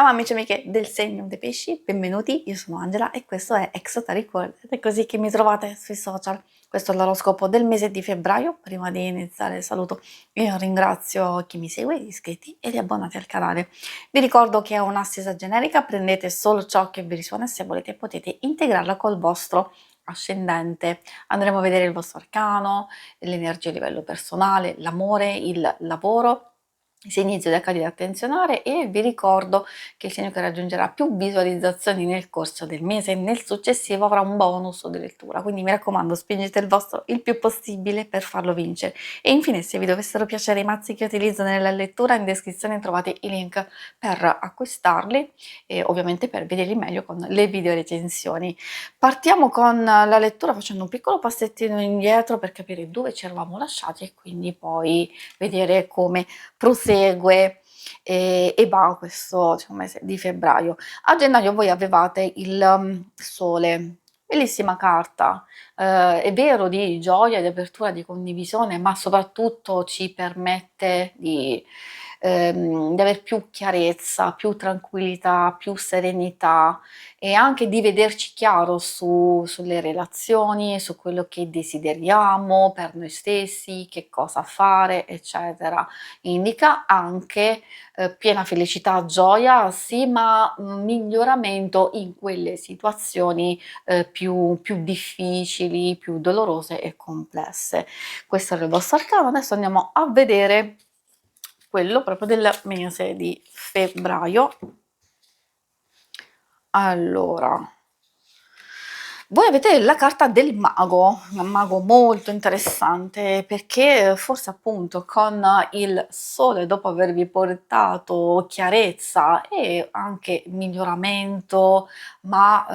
Ciao amici e amiche del segno dei pesci, benvenuti, io sono Angela e questo è Exoteric World ed è così che mi trovate sui social. Questo è l'oroscopo del mese di febbraio. Prima di iniziare saluto e ringrazio chi mi segue, gli iscritti e gli abbonati al canale. Vi ricordo che è un'assisa generica, prendete solo ciò che vi risuona e se volete potete integrarla col vostro ascendente. Andremo a vedere il vostro arcano, l'energia a livello personale, l'amore, il lavoro, i segni zodiacali da attenzionare e vi ricordo che il segno che raggiungerà più visualizzazioni nel corso del mese e nel successivo avrà un bonus di lettura, quindi mi raccomando spingete il vostro il più possibile per farlo vincere. E infine, se vi dovessero piacere i mazzi che utilizzo nella lettura, in descrizione trovate i link per acquistarli e ovviamente per vederli meglio con le video recensioni. Partiamo con la lettura facendo un piccolo passettino indietro per capire dove ci eravamo lasciati e quindi poi vedere come prosegue e va questo, diciamo, mese di febbraio. A gennaio voi avevate il sole, bellissima carta, è vero, di gioia, di apertura, di condivisione, ma soprattutto ci permette di aver più chiarezza, più tranquillità, più serenità e anche di vederci chiaro sulle relazioni, su quello che desideriamo per noi stessi, che cosa fare, eccetera. Indica anche piena felicità, gioia, sì, ma miglioramento in quelle situazioni più difficili, più dolorose e complesse. Questo era il vostro arcano, adesso andiamo a vedere quello proprio del mese di febbraio. Allora, voi avete la carta del mago, un mago molto interessante perché forse appunto con il sole, dopo avervi portato chiarezza e anche miglioramento, ma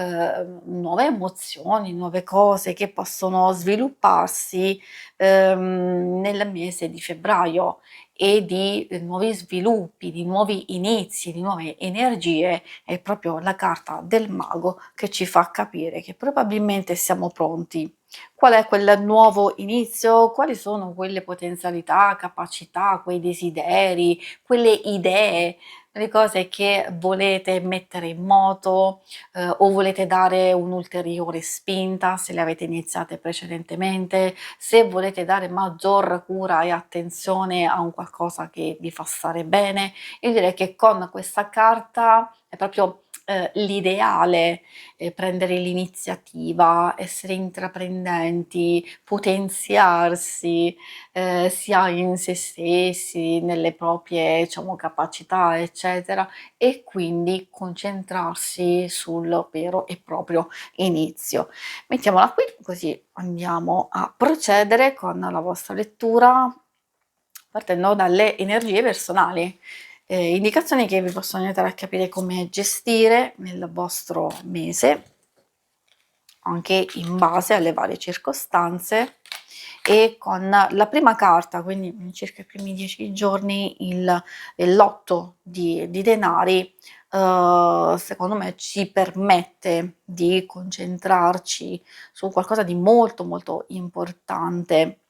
nuove emozioni, nuove cose che possono svilupparsi nel mese di febbraio e di nuovi sviluppi, di nuovi inizi, di nuove energie, è proprio la carta del mago che ci fa capire che probabilmente siamo pronti. Qual è quel nuovo inizio? Quali sono quelle potenzialità, capacità, quei desideri, quelle idee, le cose che volete mettere in moto o volete dare un'ulteriore spinta se le avete iniziate precedentemente, se volete dare maggior cura e attenzione a un qualcosa che vi fa stare bene. Io direi che con questa carta è proprio l'ideale, prendere l'iniziativa, essere intraprendenti, potenziarsi, sia in se stessi, nelle proprie, diciamo, capacità, eccetera, e quindi concentrarsi sul vero e proprio inizio. Mettiamola qui, così andiamo a procedere con la vostra lettura partendo dalle energie personali. Indicazioni che vi possono aiutare a capire come gestire nel vostro mese, anche in base alle varie circostanze. E con la prima carta, quindi in circa i primi 10 giorni, l'otto di denari, secondo me ci permette di concentrarci su qualcosa di molto molto importante.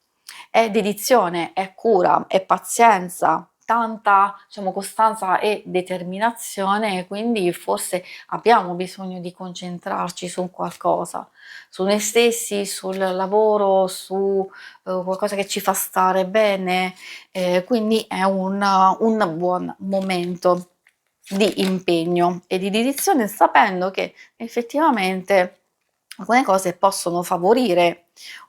È dedizione, è cura, è pazienza, tanta, diciamo, costanza e determinazione, quindi forse abbiamo bisogno di concentrarci su qualcosa, su noi stessi, sul lavoro, su qualcosa che ci fa stare bene, quindi è un buon momento di impegno e di dedizione, sapendo che effettivamente alcune cose possono favorire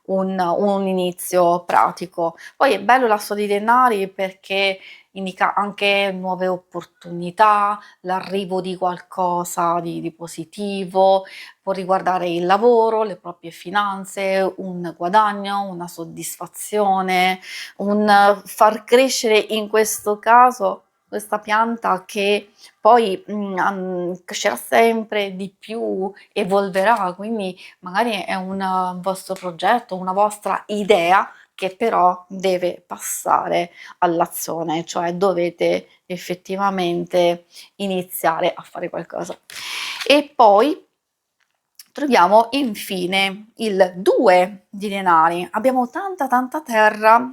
un inizio pratico. Poi è bello l'asso di denari perché indica anche nuove opportunità, l'arrivo di qualcosa di positivo, può riguardare il lavoro, le proprie finanze, un guadagno, una soddisfazione, un far crescere in questo caso questa pianta che poi crescerà sempre di più, evolverà, quindi magari è un vostro progetto, una vostra idea che però deve passare all'azione, cioè dovete effettivamente iniziare a fare qualcosa. E poi troviamo infine il 2 di denari. Abbiamo tanta terra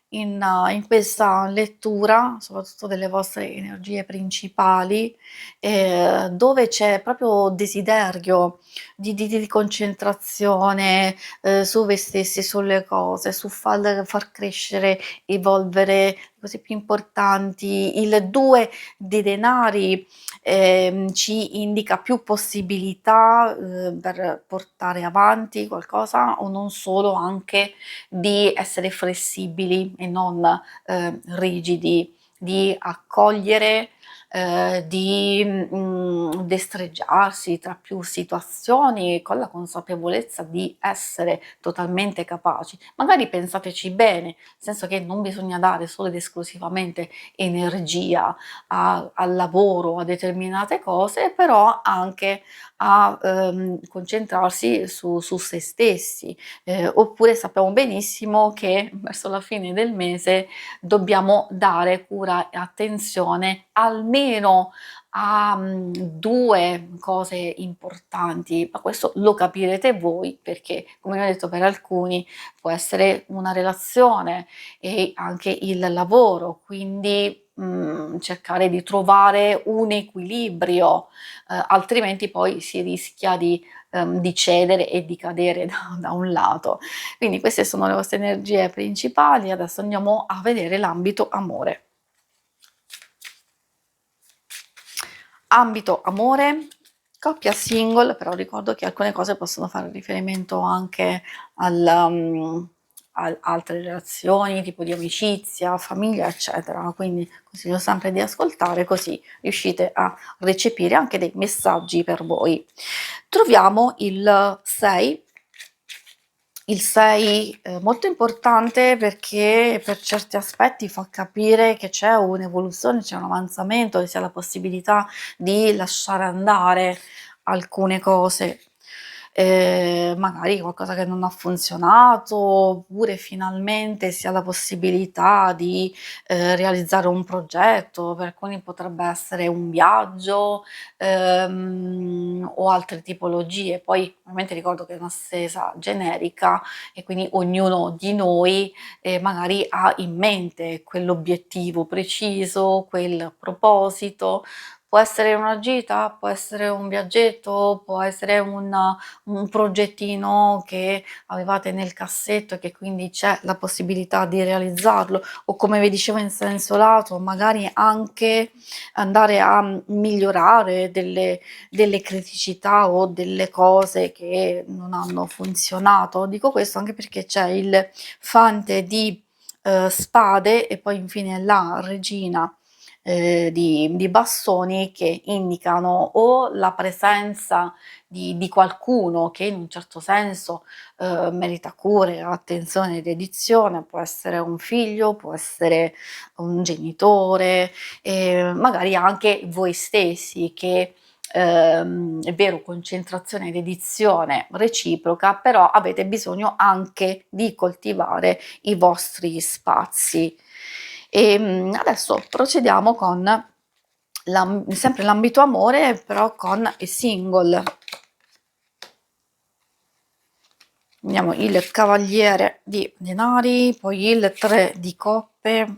in questa lettura, soprattutto delle vostre energie principali, dove c'è proprio desiderio di concentrazione, su voi stessi, sulle cose, su far crescere, evolvere le cose più importanti. Il 2 di denari, ci indica più possibilità, per portare avanti qualcosa o non solo, anche di essere flessibili e non, rigidi, di accogliere, di, destreggiarsi tra più situazioni con la consapevolezza di essere totalmente capaci. Magari pensateci bene, nel senso che non bisogna dare solo ed esclusivamente energia al lavoro, a determinate cose, però anche a, concentrarsi su se stessi. Oppure sappiamo benissimo che verso la fine del mese dobbiamo dare cura e attenzione almeno a 2 cose importanti, ma questo lo capirete voi perché, come vi ho detto, per alcuni può essere una relazione e anche il lavoro, quindi, cercare di trovare un equilibrio, altrimenti poi si rischia di cedere e di cadere da un lato. Quindi queste sono le vostre energie principali, adesso andiamo a vedere l'ambito amore. Ambito amore, coppia single, però ricordo che alcune cose possono fare riferimento anche al, altre relazioni, tipo di amicizia, famiglia, eccetera. Quindi consiglio sempre di ascoltare, così riuscite a recepire anche dei messaggi per voi. Troviamo il 6. Il 6 molto importante perché per certi aspetti fa capire che c'è un'evoluzione, c'è un avanzamento, che si ha la possibilità di lasciare andare alcune cose, magari qualcosa che non ha funzionato, oppure finalmente si ha la possibilità di, realizzare un progetto, per alcuni potrebbe essere un viaggio, o altre tipologie. Poi ovviamente ricordo che è una stesa generica e quindi ognuno di noi, magari ha in mente quell'obiettivo preciso, quel proposito. Può essere una gita, può essere un viaggetto, può essere un progettino che avevate nel cassetto e che quindi c'è la possibilità di realizzarlo, o come vi dicevo in senso lato, magari anche andare a migliorare delle criticità o delle cose che non hanno funzionato. Dico questo anche perché c'è il fante di spade e poi infine la regina di bastoni, che indicano o la presenza di qualcuno che in un certo senso merita cure, attenzione e dedizione, può essere un figlio, può essere un genitore, magari anche voi stessi che è vero, concentrazione e dedizione reciproca, però avete bisogno anche di coltivare i vostri spazi. Adesso procediamo con sempre l'ambito amore, però con i single. Vediamo il cavaliere di denari, poi il 3 di coppe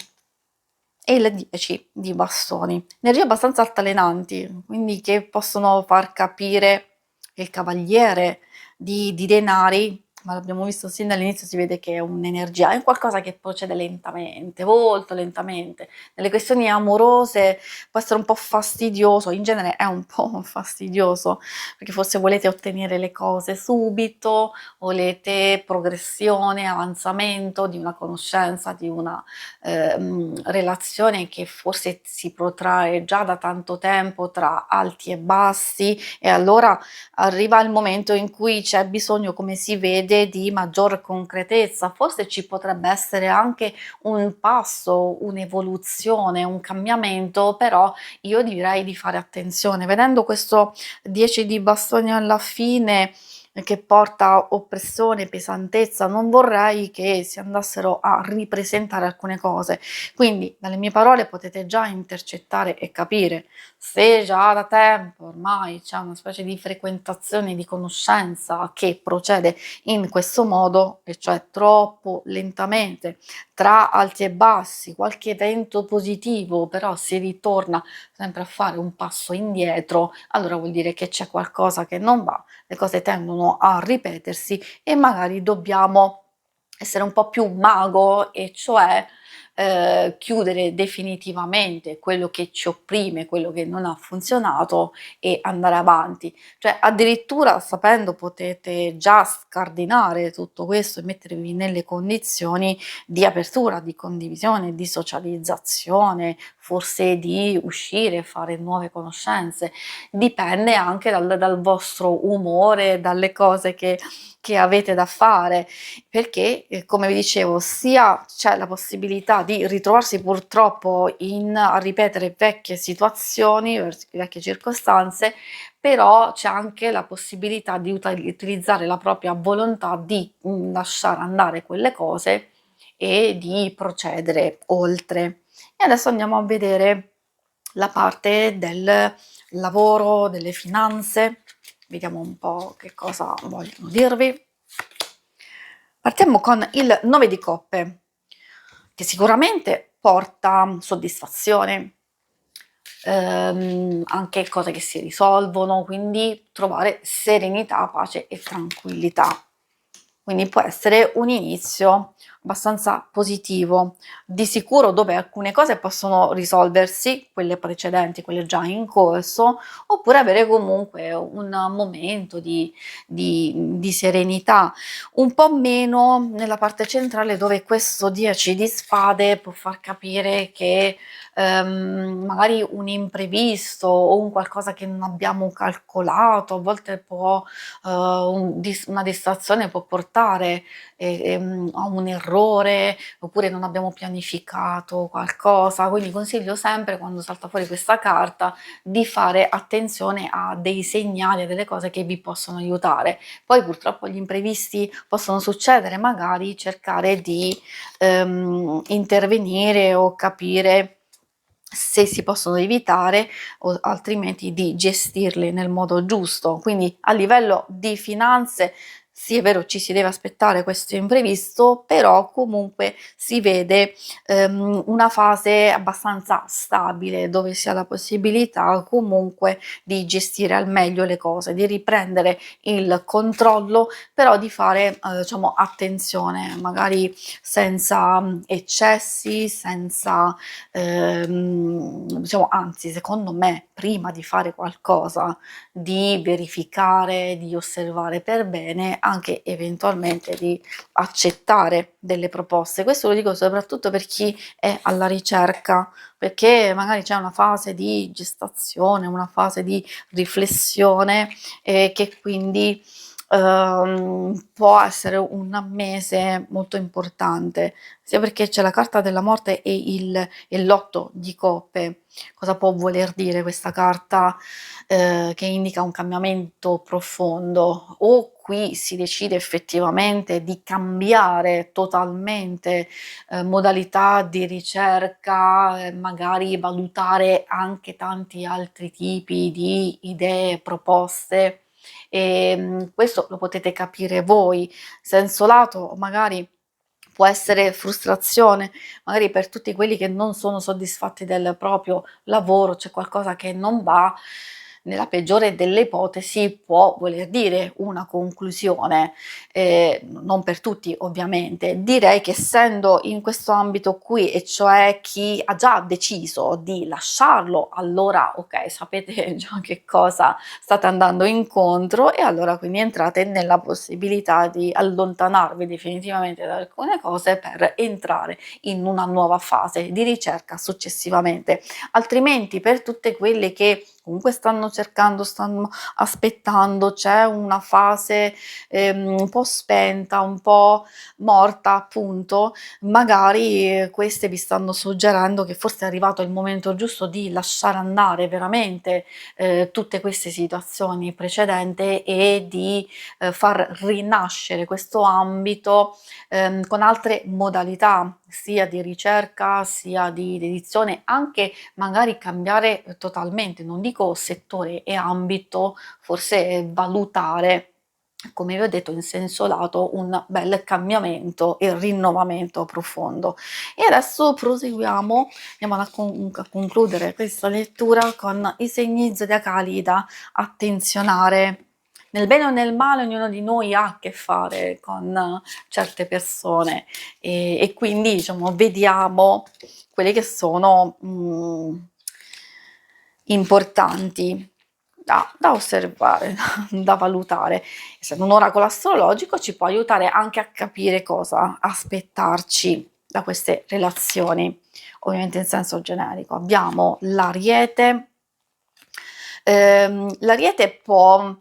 e il 10 di bastoni. Energie abbastanza altalenanti, quindi che possono far capire che il cavaliere di denari, ma l'abbiamo visto sin dall'inizio, si vede che è un'energia, è qualcosa che procede lentamente, molto lentamente. Nelle questioni amorose può essere un po' fastidioso, in genere è un po' fastidioso, perché forse volete ottenere le cose subito, volete progressione, avanzamento di una conoscenza, di una relazione che forse si protrae già da tanto tempo tra alti e bassi, e allora arriva il momento in cui c'è bisogno, come si vede, di maggior concretezza. Forse ci potrebbe essere anche un passo, un'evoluzione, un cambiamento, però io direi di fare attenzione. Vedendo questo 10 di bastoni alla fine, che porta oppressione, pesantezza, non vorrei che si andassero a ripresentare alcune cose. Quindi dalle mie parole potete già intercettare e capire Se già da tempo ormai c'è una specie di frequentazione di conoscenza che procede in questo modo, e cioè troppo lentamente, tra alti e bassi, qualche evento positivo, però si ritorna sempre a fare un passo indietro, allora vuol dire che c'è qualcosa che non va, le cose tendono a ripetersi e magari dobbiamo essere un po' più mago, e cioè chiudere definitivamente quello che ci opprime, quello che non ha funzionato e andare avanti. Cioè addirittura sapendo potete già scardinare tutto questo e mettervi nelle condizioni di apertura, di condivisione, di socializzazione, forse di uscire, fare nuove conoscenze. Dipende anche dal vostro umore, dalle cose che avete da fare, perché, come vi dicevo, sia c'è la possibilità di ritrovarsi purtroppo a ripetere vecchie situazioni, vecchie circostanze, però c'è anche la possibilità di utilizzare la propria volontà di, lasciare andare quelle cose e di procedere oltre. E adesso andiamo a vedere la parte del lavoro, delle finanze, vediamo un po' che cosa vogliono dirvi. Partiamo con il 9 di coppe, che sicuramente porta soddisfazione, anche cose che si risolvono, quindi trovare serenità, pace e tranquillità. Quindi può essere un inizio abbastanza positivo, di sicuro dove alcune cose possono risolversi, quelle precedenti, quelle già in corso, oppure avere comunque un momento di serenità, un po' meno nella parte centrale dove questo 10 di spade può far capire che magari un imprevisto o un qualcosa che non abbiamo calcolato, a volte può una distrazione può portare a un errore, oppure non abbiamo pianificato qualcosa. Quindi consiglio sempre, quando salta fuori questa carta, di fare attenzione a dei segnali, a delle cose che vi possono aiutare. Poi purtroppo gli imprevisti possono succedere, magari cercare di intervenire o capire se si possono evitare o altrimenti di gestirli nel modo giusto. Quindi a livello di finanze sì, è vero, ci si deve aspettare questo imprevisto, però comunque si vede una fase abbastanza stabile dove si ha la possibilità comunque di gestire al meglio le cose, di riprendere il controllo, però di fare diciamo attenzione, magari senza eccessi, senza diciamo, anzi, secondo me, prima di fare qualcosa, di verificare, di osservare per bene, anche eventualmente di accettare delle proposte. Questo lo dico soprattutto per chi è alla ricerca, perché magari c'è una fase di gestazione, una fase di riflessione, che quindi può essere un mese molto importante, sia perché c'è la carta della morte e l'8 di coppe. Cosa può voler dire questa carta, che indica un cambiamento profondo? O qui si decide effettivamente di cambiare totalmente, modalità di ricerca, magari valutare anche tanti altri tipi di idee, proposte. Questo lo potete capire voi. Senso lato magari può essere frustrazione, magari per tutti quelli che non sono soddisfatti del proprio lavoro, c'è qualcosa che non va, nella peggiore delle ipotesi può voler dire una conclusione, non per tutti ovviamente. Direi che essendo in questo ambito qui, e cioè chi ha già deciso di lasciarlo, allora okay, sapete già che cosa state andando incontro e allora quindi entrate nella possibilità di allontanarvi definitivamente da alcune cose per entrare in una nuova fase di ricerca successivamente. Altrimenti per tutte quelle che comunque stanno cercando, stanno aspettando, c'è una fase, un po' spenta, un po' morta appunto, magari queste vi stanno suggerendo che forse è arrivato il momento giusto di lasciare andare veramente, tutte queste situazioni precedente e di, far rinascere questo ambito, con altre modalità, sia di ricerca, sia di dedizione, anche magari cambiare totalmente, non dico settore e ambito, forse valutare, come vi ho detto in senso lato, un bel cambiamento e rinnovamento profondo. E adesso proseguiamo, andiamo a concludere questa lettura con i segni zodiacali da attenzionare. Nel bene o nel male ognuno di noi ha a che fare con certe persone e quindi diciamo vediamo quelli che sono importanti da osservare, da valutare. Essendo un oracolo astrologico ci può aiutare anche a capire cosa aspettarci da queste relazioni, ovviamente in senso generico. Abbiamo l'Ariete. L'Ariete può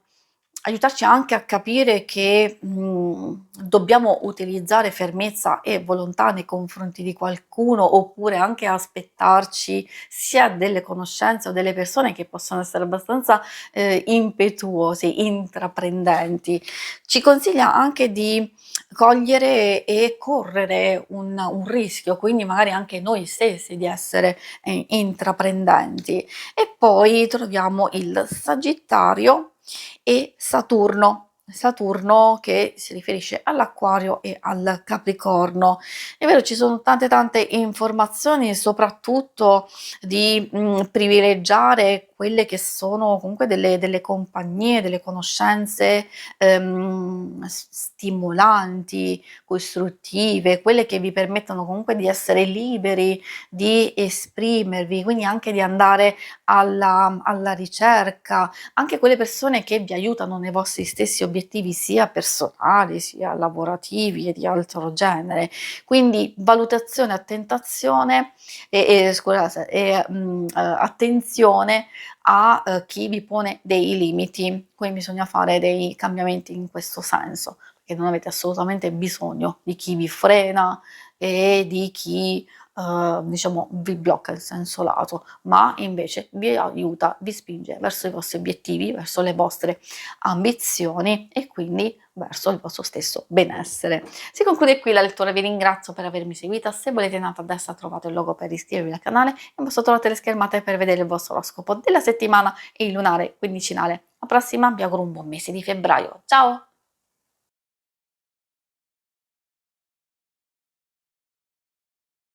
aiutarci anche a capire che dobbiamo utilizzare fermezza e volontà nei confronti di qualcuno, oppure anche aspettarci sia delle conoscenze o delle persone che possono essere abbastanza impetuosi, intraprendenti. Ci consiglia anche di cogliere e correre un rischio, quindi magari anche noi stessi di essere intraprendenti. E poi troviamo il Sagittario e Saturno. Saturno che si riferisce all'Acquario e al Capricorno. È vero, ci sono tante informazioni, soprattutto di privilegiare quelle che sono comunque delle compagnie, delle conoscenze stimolanti, costruttive, quelle che vi permettono comunque di essere liberi, di esprimervi, quindi anche di andare alla ricerca, anche quelle persone che vi aiutano nei vostri stessi obiettivi, sia personali, sia lavorativi e di altro genere. Quindi valutazione, attentazione scusate, attenzione a chi vi pone dei limiti, quindi bisogna fare dei cambiamenti in questo senso, perché non avete assolutamente bisogno di chi vi frena e di chi diciamo vi blocca in senso lato, ma invece vi aiuta, vi spinge verso i vostri obiettivi, verso le vostre ambizioni e quindi verso il vostro stesso benessere. Si conclude qui la lettura, vi ringrazio per avermi seguita. Se volete in alto a destra trovate il logo per iscrivervi al canale e in basso trovate le schermate per vedere il vostro oroscopo della settimana e il lunare quindicinale. Alla prossima, vi auguro un buon mese di febbraio. Ciao!